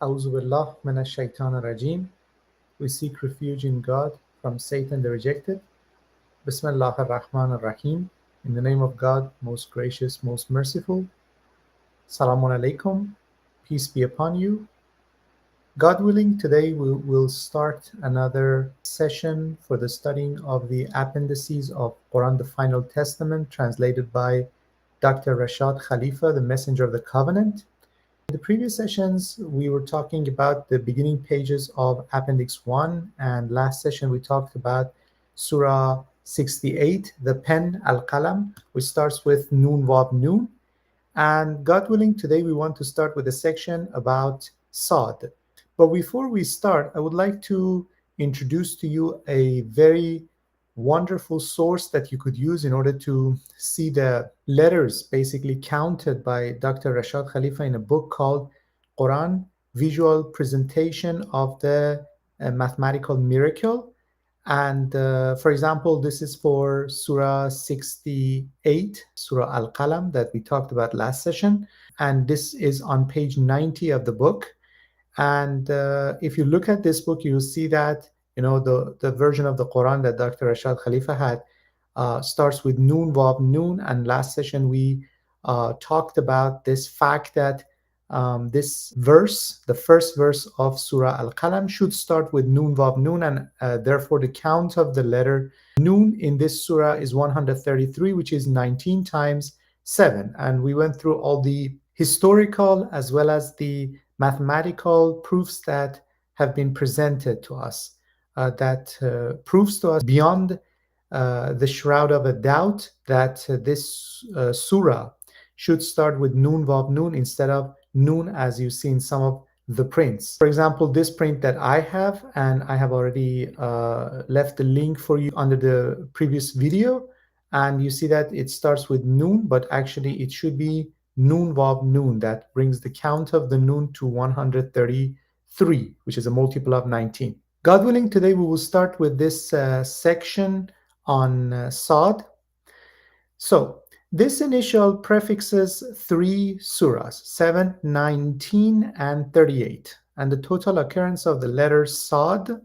A'udhu billah minash shaitan rajim. We seek refuge in God from Satan the rejected. Bismillah ar-Rahman ar-Rahim. In the name of God, most gracious, most merciful. Salãmun Alaykum. Peace be upon you. God willing, today we will start another session for the studying of the appendices of Quran, the Final Testament, translated by Dr. Rashad Khalifa, the Messenger of the Covenant. In the previous sessions, we were talking about the beginning pages of Appendix 1, and last session we talked about Surah 68, the pen, Al-Qalam, which starts with Noon Vav Noon. And God willing, today we want to start with a section about Saad. But before we start, I would like to introduce to you a very wonderful source that you could use in order to see the letters basically counted by Dr. Rashad Khalifa in a book called Quran, Visual Presentation of the Mathematical Miracle. And for example, this is for Surah 68, Surah Al-Qalam, that we talked about last session. And this is on page 90 of the book. And if you look at this book, you will see that the version of the Quran that Dr. Rashad Khalifa had starts with Noon Vav Noon. And last session we talked about this fact that this verse, the first verse of Surah Al-Qalam, should start with Noon Vav Noon, and therefore the count of the letter Noon in this surah is 133, which is 19 times 7. And we went through all the historical as well as the mathematical proofs that have been presented to us, that proves to us beyond the shroud of a doubt that this surah should start with Noon Vav Noon instead of Noon as you see in some of the prints. For example, this print that I have, and I have already left the link for you under the previous video, and you see that it starts with Noon, but actually it should be Noon Vav Noon. That brings the count of the Noon to 133, which is a multiple of 19. God willing, today we will start with this section on Saad. So this initial prefixes 3 surahs, 7, 19, and 38. And the total occurrence of the letter Saad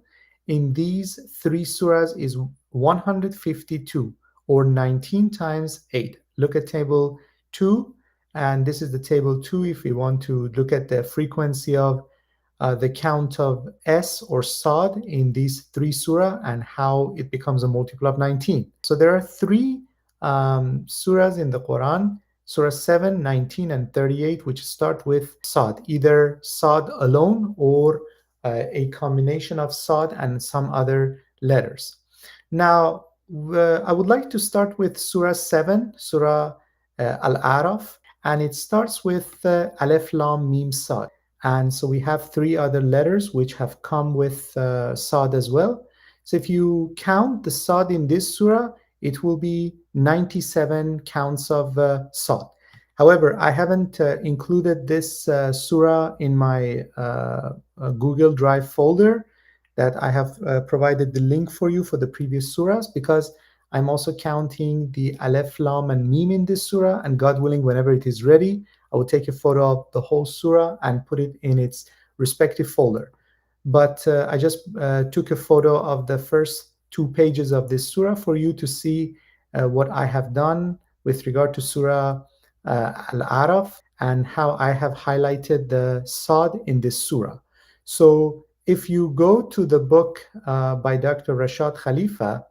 in these 3 surahs is 152, or 19 times 8. Look at table 2. And this is the table 2 if we want to look at the frequency of the count of S or Saad in these 3 surah and how it becomes a multiple of 19. So there are 3 surahs in the Quran, Surah 7, 19, and 38, which start with Saad, either Saad alone or a combination of Saad and some other letters. Now, I would like to start with Surah 7, Surah Al-Araf. And it starts with Alif Lam Mim Saad. And so we have 3 other letters which have come with Saad as well. So if you count the Saad in this surah, it will be 97 counts of Saad. However, I haven't included this surah in my Google Drive folder that I have provided the link for you for the previous surahs, because I'm also counting the Alif, Lam, and Mim in this surah, and God willing, whenever it is ready, I will take a photo of the whole surah and put it in its respective folder. But I just took a photo of the first 2 pages of this surah for you to see what I have done with regard to Surah Al-Araf and how I have highlighted the Saad in this surah. So if you go to the book by Dr. Rashad Khalifa,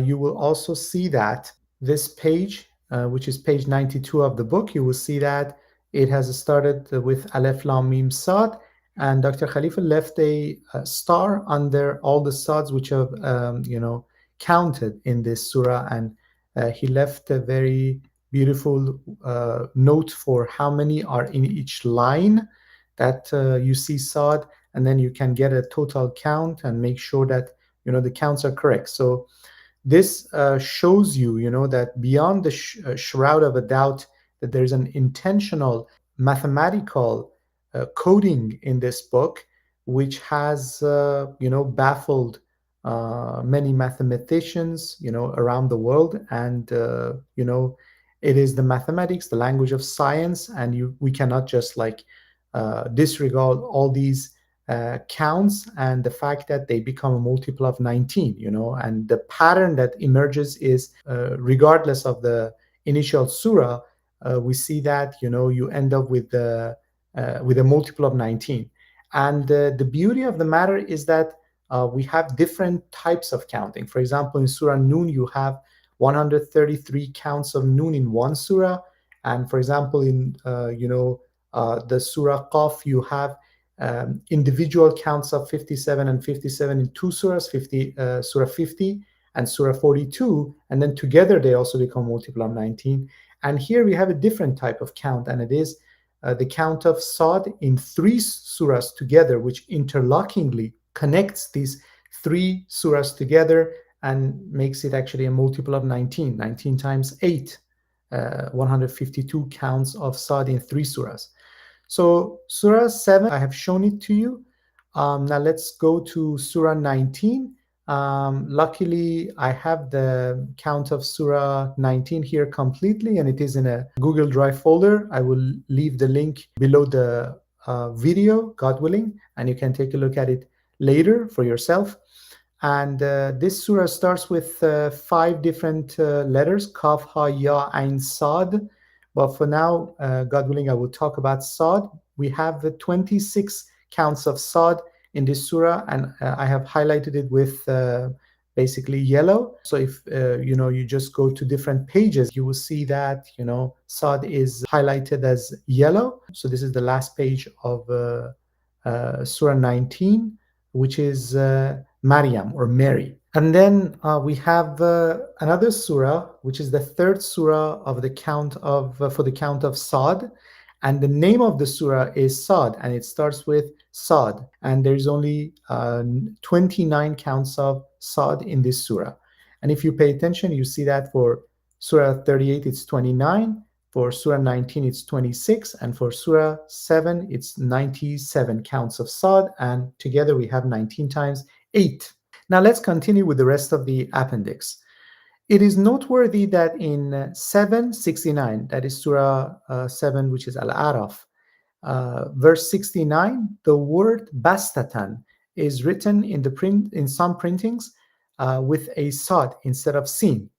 you will also see that this page, which is page 92 of the book, you will see that it has started with Alif Lam Mim Saad, and Dr. Khalifa left a star under all the Saads which have counted in this surah, and he left a very beautiful note for how many are in each line that you see Saad, and then you can get a total count and make sure that the counts are correct. So this shows you, that beyond the shroud of a doubt that there's an intentional mathematical coding in this book, which has, baffled many mathematicians, around the world. And, it is the mathematics, the language of science, and we cannot just disregard all these counts and the fact that they become a multiple of 19, and the pattern that emerges is regardless of the initial surah, we see that, you end up with a multiple of 19. And the beauty of the matter is that we have different types of counting. For example, in Surah Nun, you have 133 counts of Nun in one surah. And for example, in the Surah Qaf, you have individual counts of 57 and 57 in two surahs, Surah 50 and Surah 42, and then together they also become multiple of 19. And here we have a different type of count, and it is the count of Saad in three surahs together, which interlockingly connects these three surahs together and makes it actually a multiple of 19. 19 times 8, 152 counts of Saad in three surahs. So Surah 7, I have shown it to you. Now let's go to Surah 19. Luckily, I have the count of Surah 19 here completely, and it is in a Google Drive folder. I will leave the link below the video, God willing, and you can take a look at it later for yourself. And this surah starts with 5 different letters, Kaf, Ha, Ya, Ain, Saad. But for now, God willing, I will talk about Saad. We have the 26 counts of Saad in this surah, and I have highlighted it with basically yellow. So if you just go to different pages, you will see that Saad is highlighted as yellow. So this is the last page of Surah 19, which is Maryam or Mary. And then we have another surah, which is the 3rd surah of the count of for the count of Saad, and the name of the surah is Saad, and it starts with Saad, and there's only 29 counts of Saad in this surah. And if you pay attention, you see that for Surah 38 it's 29, for Surah 19 it's 26, and for Surah 7 it's 97 counts of Saad, and together we have 19 times 8. Now let's continue with the rest of the appendix. It is noteworthy that in 769, that is Surah 7, which is Al-Araf, verse 69, the word bastatan is written in some printings with a sad instead of sin.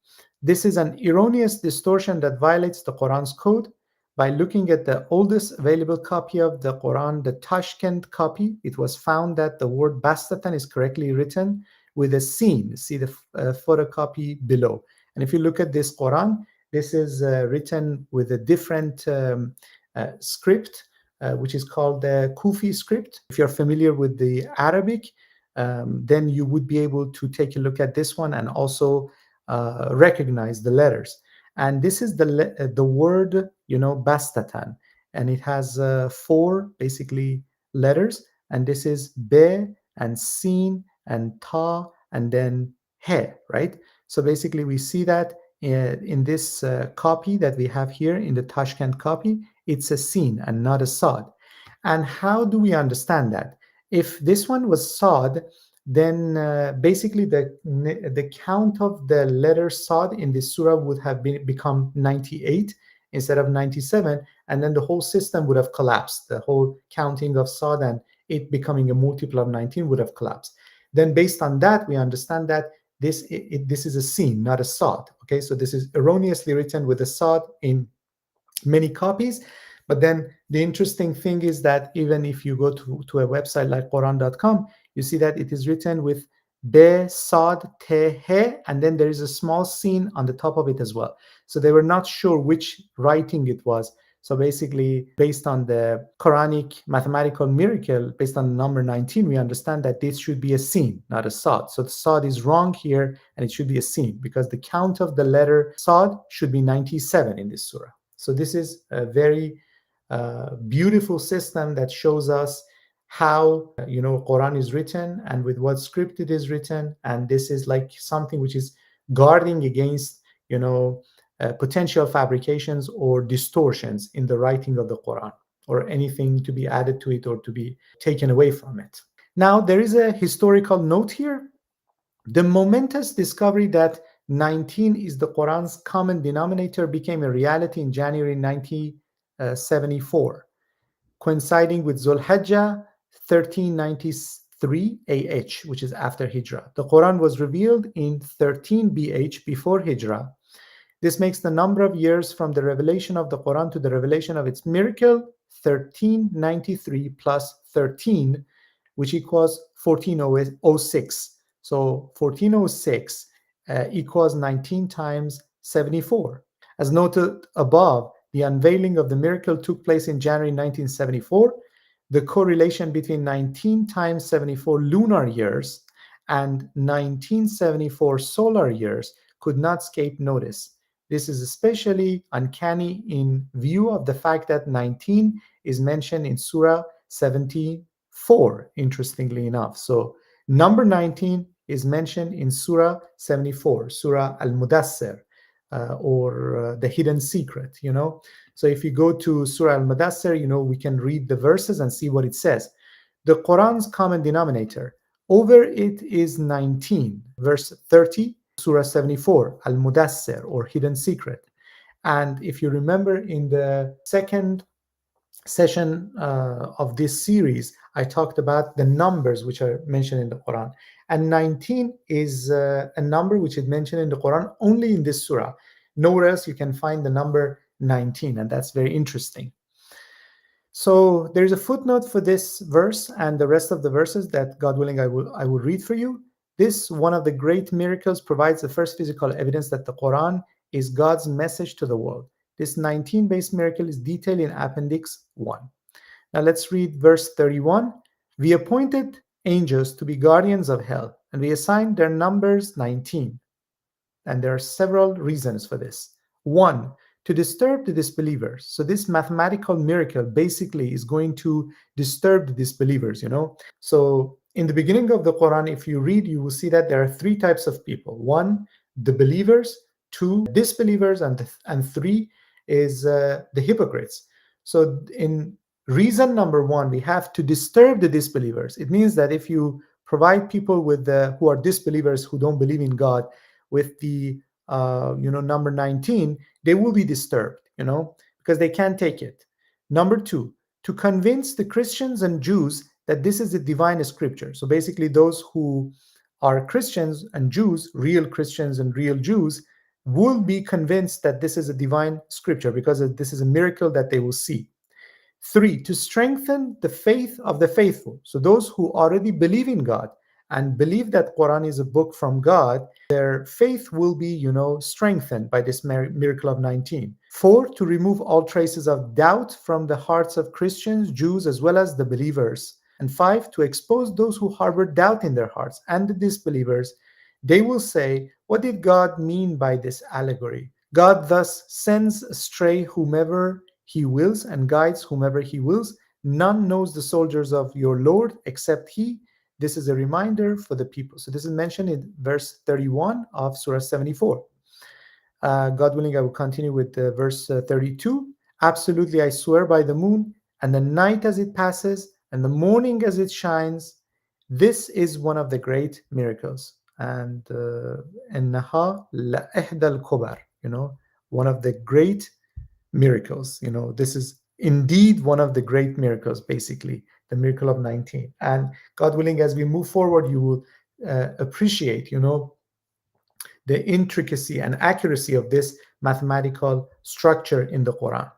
This is an erroneous distortion that violates the Quran's code. By looking at the oldest available copy of the Quran, the Tashkent copy, it was found that the word bastatan is correctly written with a sin. See the photocopy below. And if you look at this Quran, this is written with a different script, which is called the Kufi script. If you're familiar with the Arabic, then you would be able to take a look at this one and also recognize the letters. And this is the word, bastatan, and it has 4 basically letters, and this is be and sin and ta and then he, right? So basically we see that in this copy that we have here in the Tashkent copy, it's a sin and not a sad. And how do we understand that? If this one was sad, then basically the count of the letter Saad in this surah would have become 98 instead of 97, and then the whole system would have collapsed. The whole counting of Saad and it becoming a multiple of 19 would have collapsed. Then based on that, we understand that this is a sin, not a Saad. Okay, so this is erroneously written with a Saad in many copies. But then the interesting thing is that even if you go to a website like Quran.com, you see that it is written with Be, Sad, Te, He, and then there is a small sin on the top of it as well. So they were not sure which writing it was. So basically, based on the Quranic mathematical miracle, based on the number 19, we understand that this should be a sin, not a Sad. So the Sad is wrong here, and it should be a sin, because the count of the letter Sad should be 97 in this surah. So this is a very beautiful system that shows us how Quran is written and with what script it is written, and this is like something which is guarding against potential fabrications or distortions in the writing of the Quran, or anything to be added to it or to be taken away from it. Now there is a historical note here. The momentous discovery that 19 is the Quran's common denominator became a reality in January 1974. coinciding with Zulhijjah 1393 AH, which is after Hijrah. The Quran was revealed in 13 BH before Hijrah. This makes the number of years from the revelation of the Quran to the revelation of its miracle 1393 plus 13, which equals 1406. So 1406 equals 19 times 74. As noted above, the unveiling of the miracle took place in January 1974. The correlation between 19 times 74 lunar years and 1974 solar years could not escape notice. This is especially uncanny in view of the fact that 19 is mentioned in Surah 74, interestingly enough. So number 19 is mentioned in Surah 74, Surah Al-Mudassir, or the hidden secret, So if you go to Surah Al-Mudassir, we can read the verses and see what it says. The Quran's common denominator, over it is 19, verse 30, Surah 74, Al-Mudassir, or hidden secret. And if you remember in the second session of this series, I talked about the numbers which are mentioned in the Quran. And 19 is a number which is mentioned in the Quran only in this surah. Nowhere else you can find the number 19, and that's very interesting. So there's a footnote for this verse and the rest of the verses that, God willing, I will read for you. This, one of the great miracles, provides the first physical evidence that the Quran is God's message to the world. This 19-based miracle is detailed in Appendix 1. Now let's read verse 31. We appointed angels to be guardians of hell, and we assigned their numbers 19. And there are several reasons for this. One, to disturb the disbelievers. So this mathematical miracle basically is going to disturb the disbelievers, So in the beginning of the Quran, if you read, you will see that there are three types of people. One, the believers. Two, disbelievers. And three is the hypocrites. So in reason number one, we have to disturb the disbelievers. It means that if you provide people with who are disbelievers, who don't believe in God, with the number 19, they will be disturbed, because they can't take it. Number two, to convince the Christians and Jews that this is a divine scripture. So basically those who are Christians and Jews, real Christians and real Jews, will be convinced that this is a divine scripture because this is a miracle that they will see. Three, to strengthen the faith of the faithful. So those who already believe in God and believe that Quran is a book from God, their faith will be, strengthened by this miracle of 19. Four, to remove all traces of doubt from the hearts of Christians, Jews, as well as the believers. And five, to expose those who harbor doubt in their hearts and the disbelievers. They will say, what did God mean by this allegory? God thus sends astray whomever he wills and guides whomever he wills. None knows the soldiers of your Lord except he. This is a reminder for the people. So this is mentioned in verse 31 of Surah 74. God willing, I will continue with verse 32. Absolutely, I swear by the moon and the night as it passes and the morning as it shines. This is one of the great miracles. And Naha la ihdal kubar, one of the great miracles. This is indeed one of the great miracles, basically, the miracle of 19. And God willing, as we move forward, you will appreciate, the intricacy and accuracy of this mathematical structure in the Quran.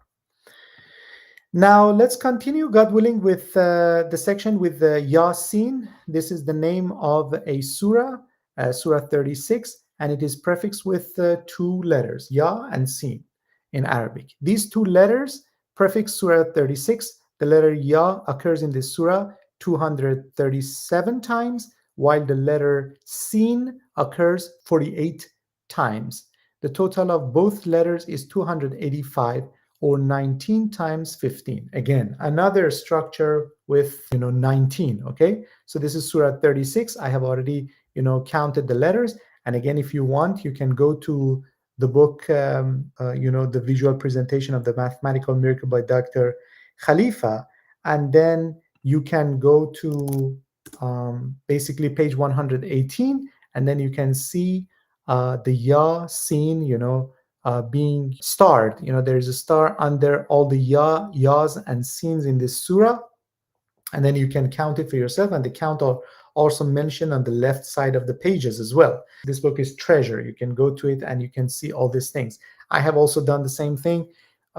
Now, let's continue, God willing, with the section with YãSîn. This is the name of a surah, Surah 36, and it is prefixed with two letters, Ya and Sin in Arabic. These two letters prefix Surah 36. The letter Ya occurs in this surah 237 times, while the letter Sin occurs 48 times. The total of both letters is 285, or 19 times 15. Again, another structure with 19. Okay, so this is Surah 36. I have already counted the letters, and again, if you want, you can go to the book, the visual presentation of the mathematical miracle by Dr. Khalifa, and then you can go to basically page 118, and then you can see the YãSîn, being starred. There is a star under all the ya's and sins in this surah, and then you can count it for yourself, and the count are also mentioned on the left side of the pages as well. This book is treasure. You can go to it and you can see all these things. I have also done the same thing.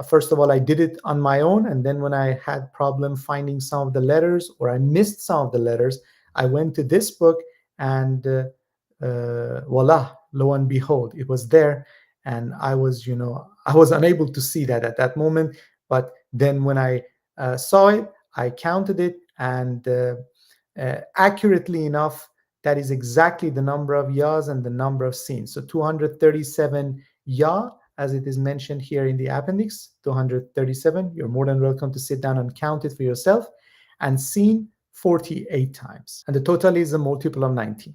First of all, I did it on my own, and then when I had problem finding some of the letters, or I missed some of the letters, I went to this book, and voila, lo and behold, it was there. And I was unable to see that at that moment, but then when I saw it, I counted it, and accurately enough, that is exactly the number of ya's and the number of sins. So 237 ya, as it is mentioned here in the appendix, 237. You're more than welcome to sit down and count it for yourself. And sin 48 times. And the total is a multiple of 19.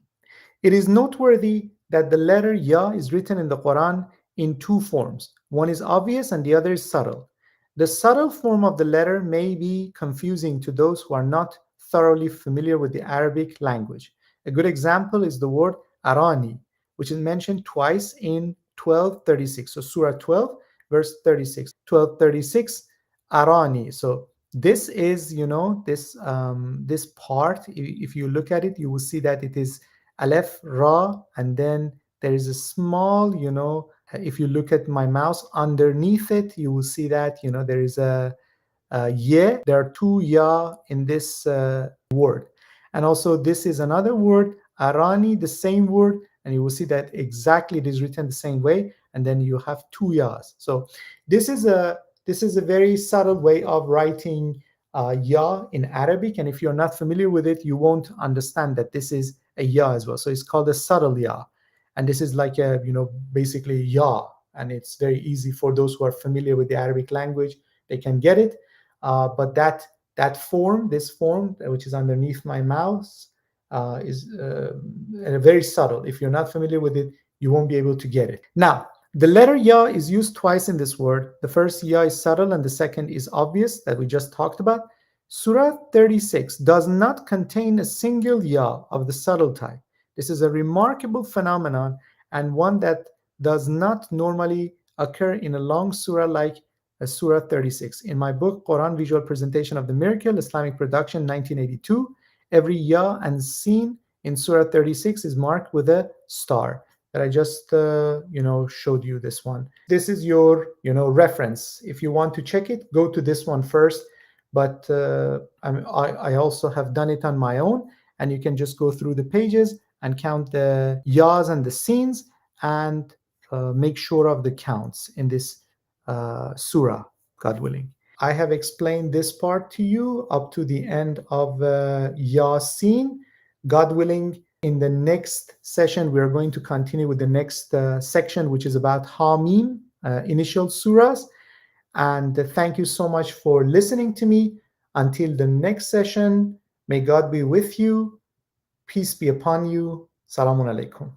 It is noteworthy that the letter ya is written in the Quran in two forms. One is obvious and the other is subtle. The subtle form of the letter may be confusing to those who are not thoroughly familiar with the Arabic language. A good example is the word arani, which is mentioned twice in 1236. So Surah 12, verse 36. 1236, arani. So this is, this part, if you look at it, you will see that it is Aleph, Ra, and then there is a small, if you look at my mouse, underneath it, you will see that, there is a ye. There are two ya in this word. And also this is another word, arani, the same word, and you will see that exactly it is written the same way, and then you have two yas. So this is a very subtle way of writing ya in Arabic, and if you're not familiar with it, you won't understand that this is a ya as well. So it's called a subtle ya, and this is like a basically ya, and it's very easy for those who are familiar with the Arabic language. They can get it, but this form which is underneath my mouse is very subtle. If you're not familiar with it, you won't be able to get it. Now, the letter ya is used twice in this word. The first ya is subtle and the second is obvious, that we just talked about. Surah 36 does not contain a single ya of the subtle type. This is a remarkable phenomenon, and one that does not normally occur in a long surah like Surah 36. In my book, Quran Visual Presentation of the Miracle, Islamic Production, 1982, every ya and sin in Surah 36 is marked with a star. That I just showed you this one. This is your reference. If you want to check it, go to this one first. But I also have done it on my own, and you can just go through the pages and count the yas and the sins, and make sure of the counts in this surah, God willing. I have explained this part to you up to the end of YãSîn. God willing, in the next session, we are going to continue with the next section, which is about Hamim, initial surahs. And thank you so much for listening to me. Until the next session, may God be with you. Peace be upon you. Salãmun Alaykum.